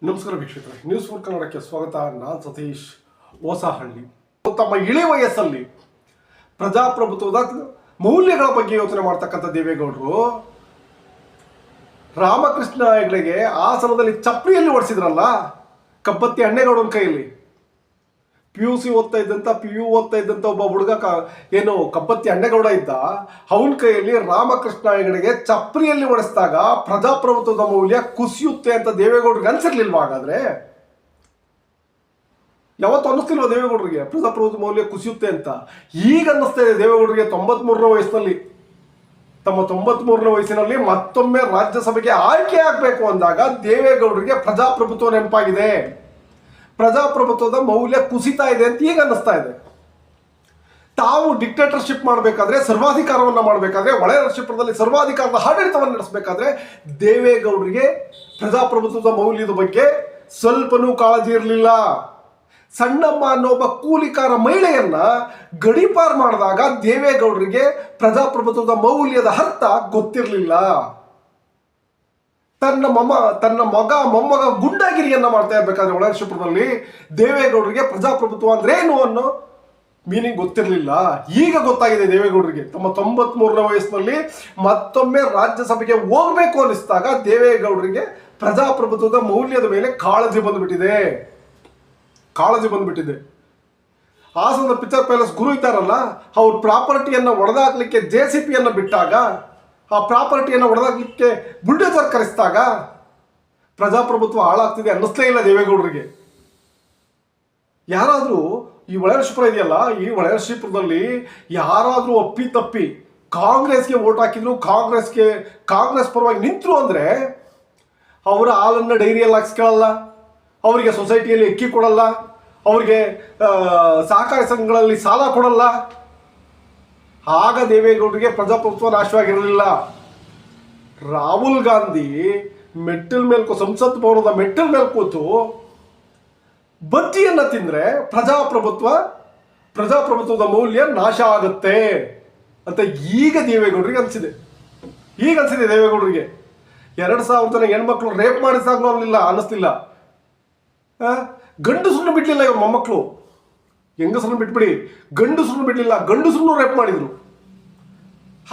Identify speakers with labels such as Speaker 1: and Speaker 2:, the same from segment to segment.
Speaker 1: ನಮಸ್ಕಾರ ವೀಕ್ಷಕರೇ, news four ಕನ್ನಡಕ್ಕೆ ಸ್ವಾಗತ. ನಾನು ಸತೀಶ್ ಹೊಸಹಳ್ಳಿ. ತಮ್ಮ ಇಳಿ ವಯಸ್ಸಲ್ಲಿ ಪ್ರಜಾಪ್ರಭುತ್ವದ ಮೌಲ್ಯಗಳ ಬಗ್ಗೆ ಯೋಚನೆ ಮಾಡ್ತಕ್ಕಂಥ ದೇವೇಗೌಡರು ರಾಮಕೃಷ್ಣ ಹೆಗಡೆಗೆ ಹಾಸನದಲ್ಲಿ ಚಪ್ಪಲಿಯಲ್ಲಿ ಓಡಿಸಿದ್ರಲ್ಲ, ಕಬ್ಬತ್ತಿ ಅಣ್ಣೇಗೌಡನ ಕೈಯಲ್ಲಿ. ಪಿ ಯು ಓದ್ತಾ ಇದ್ದಂಥ ಒಬ್ಬ ಹುಡುಗ ಏನು ಕಬ್ಬತ್ತಿ ಅಣ್ಣೇಗೌಡ ಇದ್ದ, ಅವನ ಕೈಯಲ್ಲಿ ರಾಮಕೃಷ್ಣ ಹೆಗಡೆಗೆ ಚಪ್ಪಲಿಯಲ್ಲಿ ಓಡಿಸಿದಾಗ ಪ್ರಜಾಪ್ರಭುತ್ವದ ಮೌಲ್ಯ ಕುಸಿಯುತ್ತೆ ಅಂತ ದೇವೇಗೌಡರಿಗೆ ಅನ್ಸಿರ್ಲಿಲ್ವಾ? ಹಾಗಾದ್ರೆ ಯಾವತ್ತು ಅನ್ನಿಸ್ತಿಲ್ವ ದೇವೇಗೌಡರಿಗೆ ಪ್ರಜಾಪ್ರಭುತ್ವ ಮೌಲ್ಯ ಕುಸಿಯುತ್ತೆ ಅಂತ? ಈಗ ಅನ್ನಿಸ್ತಾ ಇದೆ ದೇವೇಗೌಡರಿಗೆ 93ನೇ ವಯಸ್ಸಿನಲ್ಲಿ, ತಮ್ಮ 93ನೇ ವಯಸ್ಸಿನಲ್ಲಿ ಮತ್ತೊಮ್ಮೆ ರಾಜ್ಯಸಭೆಗೆ ಆಯ್ಕೆ ಆಗಬೇಕು ಅಂದಾಗ ದೇವೇಗೌಡರಿಗೆ ಪ್ರಜಾಪ್ರಭುತ್ವ ನೆನಪಾಗಿದೆ. ಪ್ರಜಾಪ್ರಭುತ್ವದ ಮೌಲ್ಯ ಕುಸಿತಾ ಇದೆ ಅಂತ ಈಗ ಅನ್ನಿಸ್ತಾ ಇದೆ. ತಾವು ಡಿಕ್ಟೇಟರ್ಶಿಪ್ ಮಾಡಬೇಕಾದ್ರೆ, ಸರ್ವಾಧಿಕಾರವನ್ನು ಮಾಡಬೇಕಾದ್ರೆ, ಒಳರಾಷ್ಟ್ರದಲ್ಲಿ ಸರ್ವಾಧಿಕಾರದ ಆಡಳಿತವನ್ನು ನಡೆಸಬೇಕಾದ್ರೆ ದೇವೇಗೌಡರಿಗೆ ಪ್ರಜಾಪ್ರಭುತ್ವದ ಮೌಲ್ಯದ ಬಗ್ಗೆ ಸ್ವಲ್ಪನೂ ಕಾಳಜಿ ಇರಲಿಲ್ಲ. ಸಣ್ಣಮ್ಮ ಅನ್ನೋ ಒಬ್ಬ ಕೂಲಿಕಾರ ಮಹಿಳೆಯನ್ನ ಗಡೀಪಾರು ಮಾಡಿದಾಗ ದೇವೇಗೌಡರಿಗೆ ಪ್ರಜಾಪ್ರಭುತ್ವದ ಮೌಲ್ಯದ ಅರ್ಥ ಗೊತ್ತಿರಲಿಲ್ಲ. ತನ್ನ ಮಗ ಮೊಮ್ಮಗ ಗುಂಡಾಗಿರಿಯನ್ನ ಮಾಡ್ತಾ ಇರ್ಬೇಕಾದ್ರೆ ಒಳರಾಷ್ಟ್ರದಲ್ಲಿ ದೇವೇಗೌಡರಿಗೆ ಪ್ರಜಾಪ್ರಭುತ್ವ ಅಂದ್ರೆ ಏನು ಅನ್ನೋ ಮೀನಿಂಗ್ ಗೊತ್ತಿರಲಿಲ್ಲ. ಈಗ ಗೊತ್ತಾಗಿದೆ ದೇವೇಗೌಡರಿಗೆ. ತಮ್ಮ 93ನೇ ವಯಸ್ಸಿನಲ್ಲಿ ಮತ್ತೊಮ್ಮೆ ರಾಜ್ಯಸಭೆಗೆ ಹೋಗ್ಬೇಕು ಅನ್ನಿಸಿದಾಗ ದೇವೇಗೌಡರಿಗೆ ಪ್ರಜಾಪ್ರಭುತ್ವದ ಮೌಲ್ಯದ ಮೇಲೆ ಕಾಳಜಿ ಬಂದ್ಬಿಟ್ಟಿದೆ. ಹಾಸನದ ಪಿಕ್ಚರ್ ಪ್ಯಾಲೇಸ್ ಗುರು ಇದ್ದಾರಲ್ಲ, ಅವ್ರ ಪ್ರಾಪರ್ಟಿಯನ್ನು ಒಡೆದಾಕ್ಲಿಕ್ಕೆ JCPಯನ್ನು ಬಿಟ್ಟಾಗ, ಆ ಪ್ರಾಪರ್ಟಿಯನ್ನು ಒಡೆದಾಕ್ಲಿಕ್ಕೆ ಬುಲ್ಡೋಜರ್ ಕರೆಸಿದಾಗ ಪ್ರಜಾಪ್ರಭುತ್ವ ಹಾಳಾಗ್ತಿದೆ ಅನ್ನಿಸ್ಲೇ ಇಲ್ಲ ದೇವೇಗೌಡರಿಗೆ. ಯಾರಾದರೂ ಈ ಒಳರಾಷ್ಟ್ರಪುರ ಇದೆಯಲ್ಲ, ಈ ಒಳರಾಷ್ಟ್ರಪುರದಲ್ಲಿ ಯಾರಾದರೂ ಅಪ್ಪಿತಪ್ಪಿ ಕಾಂಗ್ರೆಸ್ಗೆ ವೋಟ್ ಹಾಕಿದ್ರು, ಕಾಂಗ್ರೆಸ್ ಪರವಾಗಿ ನಿಂತರು ಅಂದರೆ ಅವರ ಹಾಲನ್ನು ಡೈರಿಯಲ್ಲಿ ಹಾಕ್ಸ್ಕೊಳ್ಳಲ್ಲ, ಅವರಿಗೆ ಸೊಸೈಟಿಯಲ್ಲಿ ಅಕ್ಕಿ ಕೊಡಲ್ಲ, ಅವರಿಗೆ ಸಹಕಾರಿ ಸಂಘಗಳಲ್ಲಿ ಸಾಲ ಕೊಡಲ್ಲ. ಆಗ ದೇವೇಗೌಡರಿಗೆ ಪ್ರಜಾಪ್ರಭುತ್ವ ನಾಶವಾಗಿರಲಿಲ್ಲ. ರಾಹುಲ್ ಗಾಂಧಿ ಸಂಸತ್ ಭವನದ ಮೆಟ್ಟಿಲ ಮೇಲೆ ಕೂತು ಬಜ್ಜಿಯನ್ನು ತಿಂದರೆ ಪ್ರಜಾಪ್ರಭುತ್ವದ ಮೌಲ್ಯ ನಾಶ ಆಗುತ್ತೆ ಅಂತ ಈಗ ದೇವೇಗೌಡರಿಗೆ ಅನಿಸಿದೆ. ದೇವೇಗೌಡರಿಗೆ 2000 ಜನ ಹೆಣ್ಮಕ್ಳು ರೇಪ್ ಮಾಡಿಸಾಗ್ಲೂ ಅನ್ನಿಸ್ಲಿಲ್ಲ. ಗಂಡಸರನ್ನು ಬಿಡ್ಲಿಲ್ಲ ಇವ್ರ ಮೊಮ್ಮಕ್ಕಳು. ಹೆಂಗಸರನ್ನು ಬಿಟ್ಬಿಡಿ, ಗಂಡಸರನ್ನು ಬಿಡ್ಲಿಲ್ಲ, ಗಂಡಸರನ್ನು ರೇಪ್ ಮಾಡಿದ್ರು.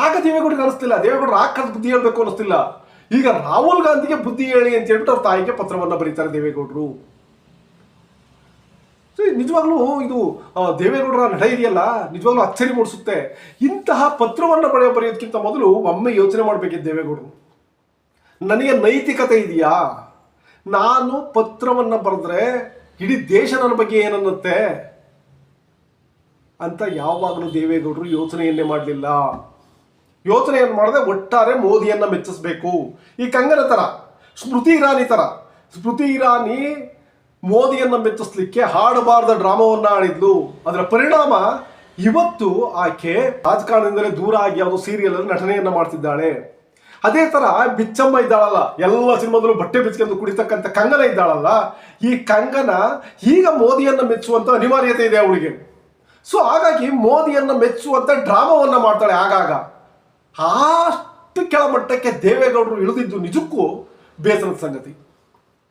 Speaker 1: ಆಗ ದೇವೇಗೌಡರಿಗೆ ಅನಿಸ್ತಿಲ್ಲ, ದೇವೇಗೌಡರು ಆ ಬುದ್ಧಿ ಹೇಳ್ಬೇಕು ಅನ್ನಿಸ್ತಿಲ್ಲ. ಈಗ ರಾಹುಲ್ ಗಾಂಧಿಗೆ ಬುದ್ಧಿ ಹೇಳಿ ಅಂತ ಹೇಳ್ಬಿಟ್ಟು ಅವ್ರ ತಾಯಿಗೆ ಪತ್ರವನ್ನು ಬರೀತಾರೆ ದೇವೇಗೌಡರು. ನಿಜವಾಗ್ಲೂ ಇದು ದೇವೇಗೌಡರ ನಡೆ ಇದೆಯಲ್ಲ, ನಿಜವಾಗ್ಲೂ ಅಚ್ಚರಿ ಮೂಡಿಸುತ್ತೆ. ಇಂತಹ ಪತ್ರವನ್ನು ಬರೆಯೋದಕ್ಕಿಂತ ಮೊದಲು ಒಮ್ಮೆ ಯೋಚನೆ ಮಾಡಬೇಕಿತ್ತು ದೇವೇಗೌಡರು. ನನಗೆ ನೈತಿಕತೆ ಇದೆಯಾ? ನಾನು ಪತ್ರವನ್ನು ಬರೆದ್ರೆ ಇಡೀ ದೇಶ ನನ್ನ ಬಗ್ಗೆ ಏನನ್ನುತ್ತೆ ಅಂತ ಯಾವಾಗಲೂ ದೇವೇಗೌಡರು ಯೋಚನೆಯನ್ನೇ ಮಾಡಲಿಲ್ಲ. ಯೋಚನೆಯನ್ನು ಮಾಡದೆ ಒಟ್ಟಾರೆ ಮೋದಿಯನ್ನ ಮೆಚ್ಚಿಸಬೇಕು. ಈ ಕಂಗನ ತರ, ಸ್ಮೃತಿ ಇರಾನಿ ಮೋದಿಯನ್ನ ಮೆಚ್ಚಿಸ್ಲಿಕ್ಕೆ ಹಾಡಬಾರ್ದ ಡ್ರಾಮಾವನ್ನ ಆಡಿದ್ಲು. ಅದರ ಪರಿಣಾಮ ಇವತ್ತು ಆಕೆ ರಾಜಕಾರಣದಿಂದಲೇ ದೂರ ಆಗಿ ಯಾವುದೋ ಸೀರಿಯಲ್ ಅಲ್ಲಿ ನಟನೆಯನ್ನ ಮಾಡ್ತಿದ್ದಾಳೆ. ಅದೇ ತರ ಬಿಚ್ಚಮ್ಮ ಇದ್ದಾಳಲ್ಲ, ಎಲ್ಲ ಸಿನಿಮಾದಲ್ಲೂ ಬಟ್ಟೆ ಬಿಚ್ಕೊಂಡು ಕುಡಿತಕ್ಕಂಥ ಕಂಗನ ಇದ್ದಾಳಲ್ಲ, ಈ ಕಂಗನ ಈಗ ಮೋದಿಯನ್ನ ಮೆಚ್ಚುವಂತ ಅನಿವಾರ್ಯತೆ ಇದೆ ಅವಳಿಗೆ. ಸೊ ಹಾಗಾಗಿ ಮೋದಿಯನ್ನ ಮೆಚ್ಚುವಂತ ಡ್ರಾಮಾವನ್ನ ಮಾಡ್ತಾಳೆ ಆಗಾಗ. ಅಷ್ಟು ಕೆಳಮಟ್ಟಕ್ಕೆ ದೇವೇಗೌಡರು ಇಳಿದಿದ್ದು ನಿಜಕ್ಕೂ ಬೇಸರದ ಸಂಗತಿ.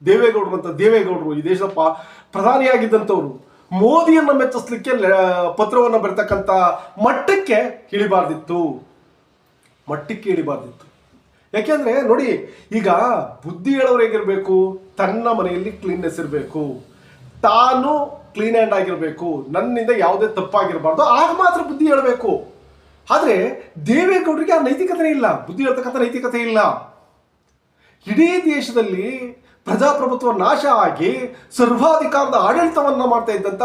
Speaker 1: ದೇವೇಗೌಡರು ಈ ದೇಶದ ಪ್ರಧಾನಿಯಾಗಿದ್ದಂಥವ್ರು ಮೋದಿಯನ್ನ ಮೆಚ್ಚಿಸ್ಲಿಕ್ಕೆ ಪತ್ರವನ್ನು ಬರ್ತಕ್ಕಂಥ ಮಟ್ಟಕ್ಕೆ ಇಳಿಬಾರ್ದಿತ್ತು. ಯಾಕೆಂದ್ರೆ ನೋಡಿ, ಈಗ ಬುದ್ಧಿ ಹೇಳೋರು ಹೇಗಿರ್ಬೇಕು? ತನ್ನ ಮನೆಯಲ್ಲಿ ಕ್ಲೀನ್ನೆಸ್ ಇರಬೇಕು, ತಾನು ಕ್ಲೀನ್ ಹ್ಯಾಂಡ್ ಆಗಿರಬೇಕು, ನನ್ನಿಂದ ಯಾವುದೇ ತಪ್ಪಾಗಿರಬಾರ್ದು, ಆಗ ಮಾತ್ರ ಬುದ್ಧಿ ಹೇಳಬೇಕು. ಆದರೆ ದೇವೇಗೌಡರಿಗೆ ಆ ನೈತಿಕತೆ ಇಲ್ಲ, ಬುದ್ಧಿ ಹೇಳ್ತಕ್ಕಂಥ ನೈತಿಕತೆ ಇಲ್ಲ. ಇಡೀ ದೇಶದಲ್ಲಿ ಪ್ರಜಾಪ್ರಭುತ್ವ ನಾಶ ಆಗಿ ಸರ್ವಾಧಿಕಾರದ ಆಡಳಿತವನ್ನ ಮಾಡ್ತಾ ಇದ್ದಂಥ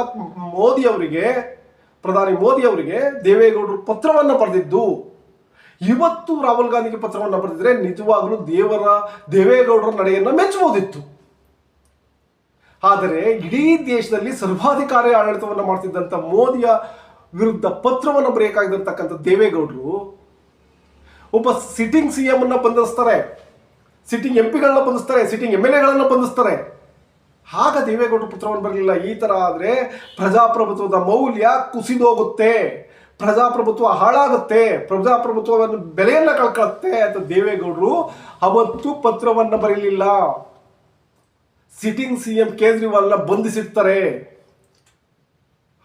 Speaker 1: ಪ್ರಧಾನಿ ಮೋದಿ ಅವರಿಗೆ ದೇವೇಗೌಡರು ಪತ್ರವನ್ನು ಬರೆದಿದ್ದು. ಇವತ್ತು ರಾಹುಲ್ ಗಾಂಧಿಗೆ ಪತ್ರವನ್ನು ಬರೆದಿದ್ರೆ ನಿಜವಾಗಲೂ ದೇವೇಗೌಡರ ನಡೆಯನ್ನು ಮೆಚ್ಚಬಹುದಿತ್ತು. ಆದರೆ ಇಡೀ ದೇಶದಲ್ಲಿ ಸರ್ವಾಧಿಕಾರಿ ಆಡಳಿತವನ್ನು ಮಾಡ್ತಿದ್ದಂಥ ಮೋದಿಯ ವಿರುದ್ಧ ಪತ್ರವನ್ನು ಬರೆಯಬೇಕಾಗಿರ್ತಕ್ಕಂಥ ದೇವೇಗೌಡರು ಒಬ್ಬ ಸಿಟ್ಟಿಂಗ್ CM ಅನ್ನ ಬಂಧಿಸ್ತಾರೆ, ಸಿಟ್ಟಿಂಗ್ MP ಗಳನ್ನ ಬಂಧಿಸ್ತಾರೆ, ಸಿಟ್ಟಿಂಗ್ MLA ಗಳನ್ನ ಬಂಧಿಸ್ತಾರೆ. ಆಗ ದೇವೇಗೌಡರು ಪತ್ರವನ್ನು ಬರಲಿಲ್ಲ. ಈ ತರ ಆದ್ರೆ ಪ್ರಜಾಪ್ರಭುತ್ವದ ಮೌಲ್ಯ ಕುಸಿದೋಗುತ್ತೆ, ಪ್ರಜಾಪ್ರಭುತ್ವ ಹಾಳಾಗುತ್ತೆ, ಪ್ರಜಾಪ್ರಭುತ್ವವನ್ನು ಬೆಲೆಯನ್ನ ಕಳ್ಕೊಳ್ಳುತ್ತೆ ಅಂತ ದೇವೇಗೌಡರು ಅವತ್ತು ಪತ್ರವನ್ನು ಬರೀಲಿಲ್ಲ. Sitting CM ಕೇಜ್ರಿವಾಲ್ನ ಬಂಧಿಸಿರ್ತಾರೆ.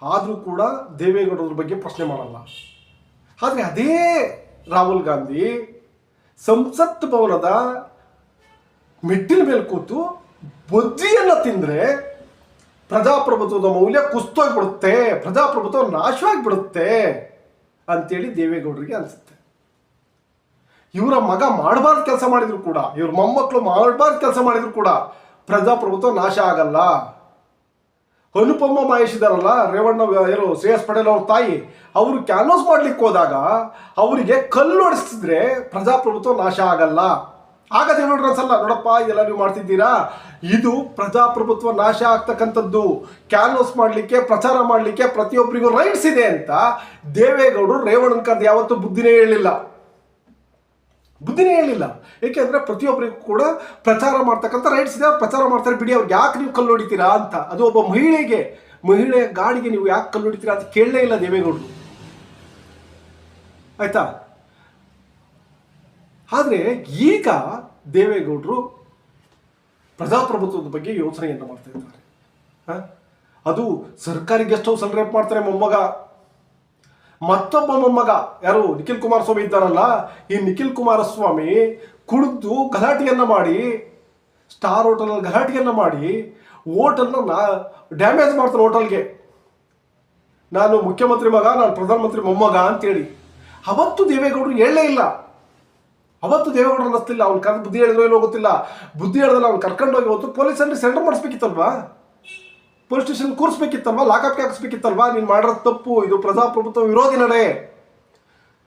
Speaker 1: ಆದರೂ ಕೂಡ ದೇವೇಗೌಡರ ಬಗ್ಗೆ ಪ್ರಶ್ನೆ ಮಾಡಲ್ಲ. ಆದರೆ ಅದೇ ರಾಹುಲ್ ಗಾಂಧಿ ಸಂಸತ್ ಭವನದ ಮೆಟ್ಟಿಲ ಮೇಲೆ ಕೂತು ಬೊಜ್ಜಿಯನ್ನು ತಿಂದರೆ ಪ್ರಜಾಪ್ರಭುತ್ವದ ಮೌಲ್ಯ ಕುಸ್ತೋಗ್ಬಿಡುತ್ತೆ, ಪ್ರಜಾಪ್ರಭುತ್ವ ನಾಶವಾಗಿಬಿಡುತ್ತೆ ಅಂತೇಳಿ ದೇವೇಗೌಡರಿಗೆ ಅನಿಸುತ್ತೆ. ಇವರ ಮಗ ಮಾಡಬಾರ್ದು ಕೆಲಸ ಮಾಡಿದ್ರು ಕೂಡ, ಇವ್ರ ಮೊಮ್ಮಕ್ಕಳು ಮಾಡಬಾರ್ದು ಕೆಲಸ ಮಾಡಿದ್ರು ಕೂಡ ಪ್ರಜಾಪ್ರಭುತ್ವ ನಾಶ ಆಗಲ್ಲ. ಅನುಪಮ ಮಹೇಶ್ ಇದಾರಲ್ಲ, ರೇವಣ್ಣ ಏನು ಶ್ರೇಯಸ್ ಪಟೇಲ್ ಅವ್ರ ತಾಯಿ, ಅವರು ಕ್ಯಾನ್ವಾಸ್ ಮಾಡ್ಲಿಕ್ಕೆ ಹೋದಾಗ ಅವರಿಗೆ ಕಲ್ಲು ಹೊಡೆಸಿದ್ರೆ ಪ್ರಜಾಪ್ರಭುತ್ವ ನಾಶ ಆಗಲ್ಲ. ಆಗ ದೇವೇಗೌಡರು ಅನ್ಸಲ್ಲ, ನೋಡಪ್ಪ ಇದೆಲ್ಲ ನೀವು ಮಾಡ್ತಿದ್ದೀರಾ, ಇದು ಪ್ರಜಾಪ್ರಭುತ್ವ ನಾಶ ಆಗ್ತಕ್ಕಂಥದ್ದು, ಕ್ಯಾನ್ವಾಸ್ ಮಾಡಲಿಕ್ಕೆ ಪ್ರಚಾರ ಮಾಡಲಿಕ್ಕೆ ಪ್ರತಿಯೊಬ್ಬರಿಗೂ ರೈಟ್ಸ್ ಇದೆ ಅಂತ ದೇವೇಗೌಡರು ರೇವಣ್ಣನ ಕರೆದು ಯಾವತ್ತೂ ಬುದ್ಧಿನೇ ಹೇಳಿಲ್ಲ. ಏಕೆಂದ್ರೆ ಪ್ರತಿಯೊಬ್ಬರಿಗೂ ಕೂಡ ಪ್ರಚಾರ ಮಾಡ್ತಕ್ಕಂಥ ರೈಟ್ಸ್ ಇದೆ, ಪ್ರಚಾರ ಮಾಡ್ತಾರೆ ಬಿಡಿ, ಅವ್ರಿಗೆ ಯಾಕೆ ನೀವು ಕಲ್ಲು ಹೊಡಿತೀರಾ ಅಂತ. ಅದು ಒಬ್ಬ ಮಹಿಳೆಯ ಗಾಡಿಗೆ ನೀವು ಯಾಕೆ ಕಲ್ಲು ಹೊಡಿತೀರಾ ಅಂತ ಕೇಳಲೇ ಇಲ್ಲ ದೇವೇಗೌಡರು, ಆಯ್ತಾ. ಆದರೆ ಈಗ ದೇವೇಗೌಡರು ಪ್ರಜಾಪ್ರಭುತ್ವದ ಬಗ್ಗೆ ಯೋಚನೆಯನ್ನು ಮಾಡ್ತಾ ಇದ್ದಾರೆ. ಅದು ಸರ್ಕಾರಿ ಗೆಸ್ಟ್ ಹೌಸ್ ಅಲ್ಲಿ ರೇಪ್ ಮಾಡ್ತಾರೆ ಮೊಮ್ಮಗ, ಮತ್ತೊಬ್ಬ ಮೊಮ್ಮಗ ಯಾರು ನಿಖಿಲ್ ಕುಮಾರಸ್ವಾಮಿ ಇದ್ದಾರಲ್ಲ, ಈ ನಿಖಿಲ್ ಕುಮಾರಸ್ವಾಮಿ ಕುಡಿದು ಗಲಾಟೆಯನ್ನು ಮಾಡಿ, ಸ್ಟಾರ್ ಹೋಟೆಲಲ್ಲಿ ಗಲಾಟೆಯನ್ನು ಮಾಡಿ ಹೋಟೆಲ್ನ ಡ್ಯಾಮೇಜ್ ಮಾಡ್ತಾರೆ. ಹೋಟೆಲ್ಗೆ ನಾನು ಮುಖ್ಯಮಂತ್ರಿ ಮಗ, ನಾನು ಪ್ರಧಾನಮಂತ್ರಿ ಮೊಮ್ಮಗ ಅಂತೇಳಿ ಅವತ್ತು ದೇವೇಗೌಡರು ಹೇಳಲೇ ಇಲ್ಲ. ಅವತ್ತು ದೇವೇಗೌಡರು ಅನ್ನಿಸ್ತಿಲ್ಲ, ಅವ್ನು ಕರೆದು ಬುದ್ಧಿ ಹೇಳಿದ್ರು ಏನೋ ಗೊತ್ತಿಲ್ಲ, ಬುದ್ಧಿ ಹೇಳಿದ್ರೆ ಅವ್ನು ಕರ್ಕೊಂಡೋಗಿ ಹೊತ್ತು ಪೊಲೀಸಲ್ಲಿ ಸೆಂಡರ್ ಮಾಡಿಸ್ಬೇಕಿತ್ತಲ್ವಾ, ಪೊಲೀಸ್ ಸ್ಟೇಷನ್ ಕೂರಿಸ್ಬೇಕಿತ್ತಲ್ವಾ, ಲಾಕಪ್ಗೆ ಹಾಕಿಸ್ಬೇಕಿತ್ತಲ್ವಾ. ನೀನು ಮಾಡಿರೋ ತಪ್ಪು, ಇದು ಪ್ರಜಾಪ್ರಭುತ್ವ ವಿರೋಧಿ ನಡೆ,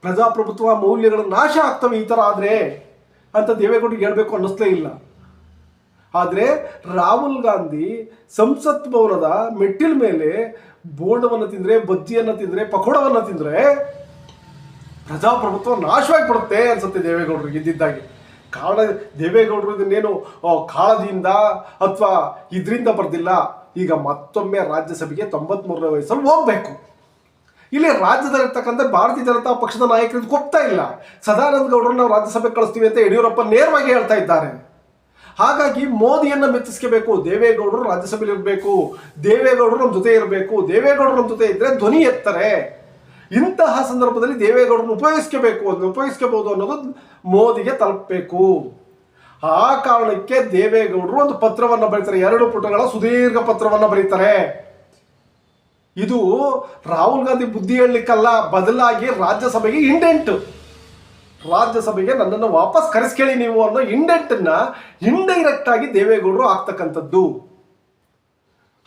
Speaker 1: ಪ್ರಜಾಪ್ರಭುತ್ವ ಮೌಲ್ಯಗಳು ನಾಶ ಆಗ್ತವೆ ಈ ಥರ ಆದರೆ ಅಂತ ದೇವೇಗೌಡರಿಗೆ ಹೇಳಬೇಕು ಅನ್ನಿಸ್ಲೇ ಇಲ್ಲ. ಆದರೆ ರಾಹುಲ್ ಗಾಂಧಿ ಸಂಸತ್ ಭವನದ ಮೆಟ್ಟಿಲ ಮೇಲೆ ಬೋಂಡವನ್ನು ತಿಂದರೆ, ಬಜ್ಜಿಯನ್ನು ತಿಂದರೆ, ಪಕೋಡವನ್ನು ತಿಂದರೆ ಪ್ರಜಾಪ್ರಭುತ್ವ ನಾಶವಾಗಿ ಬಿಡುತ್ತೆ ಅನ್ಸುತ್ತೆ ದೇವೇಗೌಡರಿಗೆ ಇದ್ದಿದ್ದಾಗೆ. ದೇವೇಗೌಡರು ಇದನ್ನೇನು ಕಾಳಜಿಯಿಂದ ಅಥವಾ ಇದರಿಂದ ಬರ್ದಿಲ್ಲ. ಈಗ ಮತ್ತೊಮ್ಮೆ ರಾಜ್ಯಸಭೆಗೆ 93ನೇ ವಯಸ್ಸಲ್ಲಿ ಹೋಗ್ಬೇಕು. ಇಲ್ಲಿ ರಾಜ್ಯದಲ್ಲಿರ್ತಕ್ಕಂಥ ಭಾರತೀಯ ಜನತಾ ಪಕ್ಷದ ನಾಯಕರಿಗೆ ಹೋಗ್ತಾ ಇಲ್ಲ. ಸದಾನಂದ ಗೌಡರನ್ನ ನಾವು ರಾಜ್ಯಸಭೆಗೆ ಕಳಿಸ್ತೀವಿ ಅಂತ ಯಡಿಯೂರಪ್ಪ ನೇರವಾಗಿ ಹೇಳ್ತಾ ಇದ್ದಾರೆ. ಹಾಗಾಗಿ ಮೋದಿಯನ್ನು ಮೆಚ್ಚಿಸ್ಕೋಬೇಕು, ದೇವೇಗೌಡರು ರಾಜ್ಯಸಭೆಯಲ್ಲಿ ಇರಬೇಕು, ದೇವೇಗೌಡರು ನಮ್ಮ ಜೊತೆ ಇರಬೇಕು, ದೇವೇಗೌಡರು ನಮ್ಮ ಜೊತೆ ಇದ್ದರೆ ಧ್ವನಿ ಎತ್ತಾರೆ. ಇಂತಹ ಸಂದರ್ಭದಲ್ಲಿ ದೇವೇಗೌಡರನ್ನು ಉಪಯೋಗಿಸ್ಕೋಬಹುದು ಅನ್ನೋದು ಮೋದಿಗೆ ತಲುಪಬೇಕು. ಆ ಕಾರಣಕ್ಕೆ ದೇವೇಗೌಡರು ಒಂದು ಪತ್ರವನ್ನು ಬರೀತಾರೆ, 2 ಪುಟಗಳ ಸುದೀರ್ಘ ಪತ್ರವನ್ನು ಬರೀತಾರೆ. ಇದು ರಾಹುಲ್ ಗಾಂಧಿ ಬುದ್ಧಿ ಹೇಳಲಿಕ್ಕಲ್ಲ, ಬದಲಾಗಿ ರಾಜ್ಯಸಭೆಗೆ ಇಂಡೆಂಟ್, ರಾಜ್ಯಸಭೆಗೆ ನನ್ನನ್ನು ವಾಪಸ್ ಕರೆಸ್ಕೇಳಿ ನೀವು ಅನ್ನೋ ಇಂಡೆಂಟನ್ನ ಇಂಡೈರೆಕ್ಟ್ ಆಗಿ ದೇವೇಗೌಡರು ಆಗ್ತಕ್ಕಂಥದ್ದು.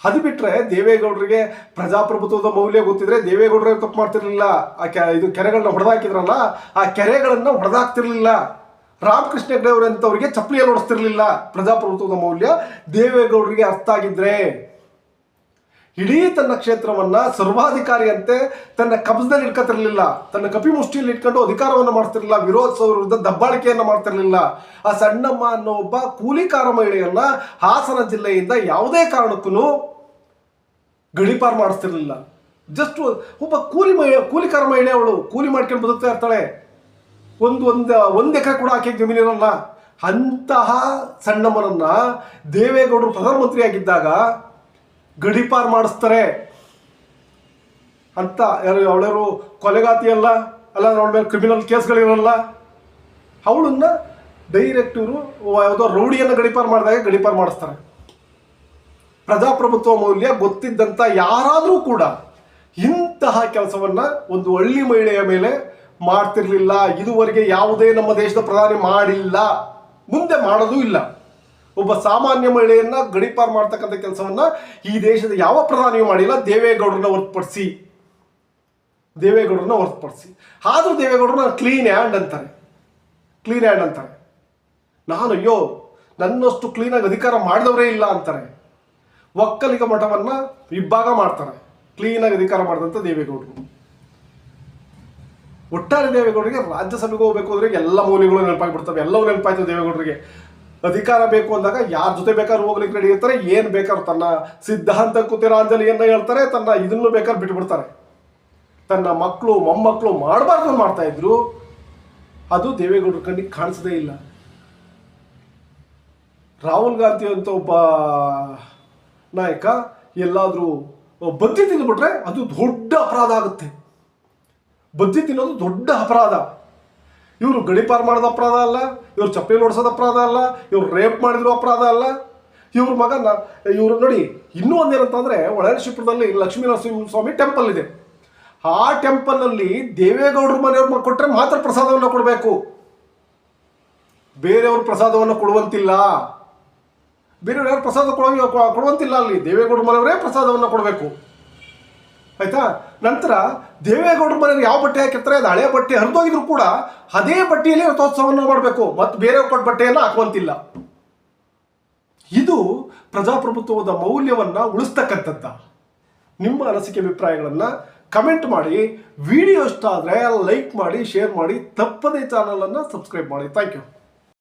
Speaker 1: ಅದು ಬಿಟ್ಟರೆ ದೇವೇಗೌಡರಿಗೆ ಪ್ರಜಾಪ್ರಭುತ್ವದ ಮೌಲ್ಯ ಗೊತ್ತಿದ್ರೆ ದೇವೇಗೌಡರೇ ತಪ್ಪು ಮಾಡ್ತಿರ್ಲಿಲ್ಲ. ಇದು ಕೆರೆಗಳನ್ನ ಹೊಡೆದಾಕಿದ್ರಲ್ಲ, ಆ ಕೆರೆಗಳನ್ನು ಹೊಡೆದಾಕ್ತಿರ್ಲಿಲ್ಲ. ರಾಮಕೃಷ್ಣ ಹೆಗಡೆ ಅವರಂತವ್ರಿಗೆ ಚಪ್ಪಲಿಯಲ್ಲಿ ಹೊಡೆಸ್ತಿರ್ಲಿಲ್ಲ. ಪ್ರಜಾಪ್ರಭುತ್ವದ ಮೌಲ್ಯ ದೇವೇಗೌಡರಿಗೆ ಅರ್ಥ ಆಗಿದ್ರೆ ಇಡೀ ತನ್ನ ಕ್ಷೇತ್ರವನ್ನ ಸರ್ವಾಧಿಕಾರಿಯಂತೆ ತನ್ನ ಕಬ್ಜದಲ್ಲಿ ಇಟ್ಕೊತಿರ್ಲಿಲ್ಲ, ತನ್ನ ಕಪಿಮುಷ್ಟಿಯಲ್ಲಿ ಇಟ್ಕೊಂಡು ಅಧಿಕಾರವನ್ನು ಮಾಡ್ತಿರ್ಲಿಲ್ಲ, ವಿರೋಧಿಸೋರ ವಿರುದ್ಧ ದಬ್ಬಾಳಿಕೆಯನ್ನು ಮಾಡ್ತಿರ್ಲಿಲ್ಲ. ಆ ಸಣ್ಣಮ್ಮ ಅನ್ನೋ ಒಬ್ಬ ಕೂಲಿಕಾರ ಮಹಿಳೆಯನ್ನ ಹಾಸನ ಜಿಲ್ಲೆಯಿಂದ ಯಾವುದೇ ಕಾರಣಕ್ಕೂ ಗಡೀಪಾರು ಮಾಡಿಸ್ತಿರ್ಲಿಲ್ಲ. ಜಸ್ಟ್ ಒಬ್ಬ ಕೂಲಿಕಾರ ಮಹಿಳೆ, ಅವಳು ಕೂಲಿ ಮಾಡ್ಕೊಂಡು ಬದುಕ್ತಾ ಇರ್ತಾಳೆ, ಒಂದು ಎಕರೆ ಕೂಡ ಆಕೆ ಜಮೀನಿರಲ್ಲ. ಅಂತಹ ಸಣ್ಣಮ್ಮನನ್ನ ದೇವೇಗೌಡರು ಪ್ರಧಾನಮಂತ್ರಿ ಆಗಿದ್ದಾಗ ಗಡೀಪಾರು ಮಾಡಿಸ್ತಾರೆ ಅಂತ. ಅವಳರು ಕೊಲೆಗಾತಿ ಅಲ್ಲ, ಅವಳ ಮೇಲೆ ಕ್ರಿಮಿನಲ್ ಕೇಸ್ಗಳಿರಲ್ಲ. ಅವಳನ್ನ ಡೈರೆಕ್ಟ್ ಇವರು ಯಾವುದೋ ರೌಡಿಯನ್ನು ಗಡೀಪಾರು ಮಾಡಿದಾಗ ಗಡೀಪಾರು ಮಾಡಿಸ್ತಾರೆ. ಪ್ರಜಾಪ್ರಭುತ್ವ ಮೌಲ್ಯ ಗೊತ್ತಿದ್ದಂಥ ಯಾರಾದರೂ ಕೂಡ ಇಂತಹ ಕೆಲಸವನ್ನ ಒಂದು ಹಳ್ಳಿ ಮಹಿಳೆಯ ಮೇಲೆ ಮಾಡ್ತಿರ್ಲಿಲ್ಲ. ಇದುವರೆಗೆ ಯಾವುದೇ ನಮ್ಮ ದೇಶದ ಪ್ರಧಾನಿ ಮಾಡಿಲ್ಲ, ಮುಂದೆ ಮಾಡೋದೂ ಇಲ್ಲ. ಒಬ್ಬ ಸಾಮಾನ್ಯ ಮಹಿಳೆಯನ್ನ ಗಡೀಪಾರು ಮಾಡ್ತಕ್ಕಂಥ ಕೆಲಸವನ್ನ ಈ ದೇಶದ ಯಾವ ಪ್ರಧಾನಿಯೂ ಮಾಡಿಲ್ಲ, ದೇವೇಗೌಡರನ್ನ ಹೊರತುಪಡಿಸಿ. ಆದರೂ ದೇವೇಗೌಡರನ್ನ ಕ್ಲೀನ್ ಹ್ಯಾಂಡ್ ಅಂತಾರೆ. ನಾನು ಅಯ್ಯೋ ನನ್ನಷ್ಟು ಕ್ಲೀನಾಗಿ ಅಧಿಕಾರ ಮಾಡಿದವರೇ ಇಲ್ಲ ಅಂತಾರೆ. ಒಕ್ಕಲಿಗ ಮಠವನ್ನ ಇಬ್ಬಾಗ ಮಾಡ್ತಾರೆ, ಕ್ಲೀನಾಗಿ ಅಧಿಕಾರ ಮಾಡಿದಂಥ ದೇವೇಗೌಡರು. ಒಟ್ಟಾರೆ ದೇವೇಗೌಡರಿಗೆ ರಾಜ್ಯಸಭೆಗೆ ಹೋಗ್ಬೇಕು ಅಂದ್ರೆ ಎಲ್ಲ ಮೌಲ್ಯಗಳು ನೆನಪಾಗ್ಬಿಡ್ತವೆ, ಎಲ್ಲವೂ ನೆನಪಾಯ್ತು ದೇವೇಗೌಡರಿಗೆ. ಅಧಿಕಾರ ಬೇಕು ಅಂದಾಗ ಯಾರ ಜೊತೆ ಬೇಕಾದ್ರೂ ಹೋಗ್ಲಿಕ್ಕೆ ರೆಡಿ ಇರ್ತಾರೆ, ಏನು ಬೇಕಾದ್ರೂ ತನ್ನ ಸಿದ್ಧಾಂತಕ್ಕೂ ತಿರಾಂಜಲಿಯನ್ನು ಹೇಳ್ತಾರೆ, ತನ್ನ ಇದನ್ನು ಬೇಕಾದ್ರೆ ಬಿಟ್ಬಿಡ್ತಾರೆ. ತನ್ನ ಮಕ್ಕಳು ಮೊಮ್ಮಕ್ಕಳು ಮಾಡಬಾರ್ದು ಮಾಡ್ತಾ ಇದ್ರು, ಅದು ದೇವೇಗೌಡರ ಕಣ್ಣಿಗೆ ಕಾಣಿಸದೇ ಇಲ್ಲ. ರಾಹುಲ್ ಗಾಂಧಿ ಅಂತ ಒಬ್ಬ ನಾಯಕ ಎಲ್ಲಾದರೂ ಬಜ್ಜಿ ತಿಂದುಬಿಟ್ರೆ ಅದು ದೊಡ್ಡ ಅಪರಾಧ ಆಗುತ್ತೆ. ಬಜ್ಜಿ ತಿನ್ನೋದು ದೊಡ್ಡ ಅಪರಾಧ. ಇವರು ಗಡಿಪಾರು ಮಾಡೋದು ಅಪರಾಧ ಅಲ್ಲ, ಇವ್ರು ಚಪ್ಪಲಿ ಓಡಿಸೋದು ಅಪರಾಧ ಅಲ್ಲ, ಇವ್ರು ರೇಪ್ ಮಾಡಿದ್ರು ಅಪರಾಧ ಅಲ್ಲ. ಇವ್ರ ಮಗ ಇವರು ನೋಡಿ, ಇನ್ನೂ ಒಂದೇನಂತಂದರೆ ಹೊಳೆನರಸೀಪುರದಲ್ಲಿ ಲಕ್ಷ್ಮೀ ನರಸಿಂಹಸ್ವಾಮಿ ಟೆಂಪಲ್ ಇದೆ. ಆ ಟೆಂಪಲ್ನಲ್ಲಿ ದೇವೇಗೌಡರ ಮನೆಯವ್ರು ಕೊಟ್ಟರೆ ಮಾತ್ರ ಪ್ರಸಾದವನ್ನು ಕೊಡಬೇಕು, ಬೇರೆಯವ್ರ ಪ್ರಸಾದವನ್ನು ಕೊಡುವಂತಿಲ್ಲ. ಬೇರೆಯವ್ರು ಯಾರು ಪ್ರಸಾದ ಕೊಡುವಂತಿಲ್ಲ. ಅಲ್ಲಿ ದೇವೇಗೌಡರ ಮನೆಯವರೇ ಪ್ರಸಾದವನ್ನು ಕೊಡಬೇಕು, ಆಯ್ತಾ. ನಂತರ ದೇವೇಗೌಡರ ಮನೆಯವ್ರು ಯಾವ ಬಟ್ಟೆ ಹಾಕಿರ್ತಾರೆ ಅದು ಹಳೆ ಬಟ್ಟೆ ಹರಿದೋಗಿದ್ರು ಕೂಡ ಅದೇ ಬಟ್ಟೆಯಲ್ಲಿ ರಥೋತ್ಸವವನ್ನು ಮಾಡಬೇಕು, ಮತ್ತು ಬೇರೆಯವ್ರ ಕೊಟ್ಟ ಬಟ್ಟೆಯನ್ನು ಹಾಕುವಂತಿಲ್ಲ. ಇದು ಪ್ರಜಾಪ್ರಭುತ್ವದ ಮೌಲ್ಯವನ್ನು ಉಳಿಸ್ತಕ್ಕಂಥದ್ದ. ನಿಮ್ಮ ಅನಿಸಿಕೆ ಅಭಿಪ್ರಾಯಗಳನ್ನು ಕಮೆಂಟ್ ಮಾಡಿ. ವಿಡಿಯೋ ಇಷ್ಟ ಆದರೆ ಲೈಕ್ ಮಾಡಿ, ಶೇರ್ ಮಾಡಿ, ತಪ್ಪದೇ ಚಾನಲನ್ನು ಸಬ್ಸ್ಕ್ರೈಬ್ ಮಾಡಿ. Thank you.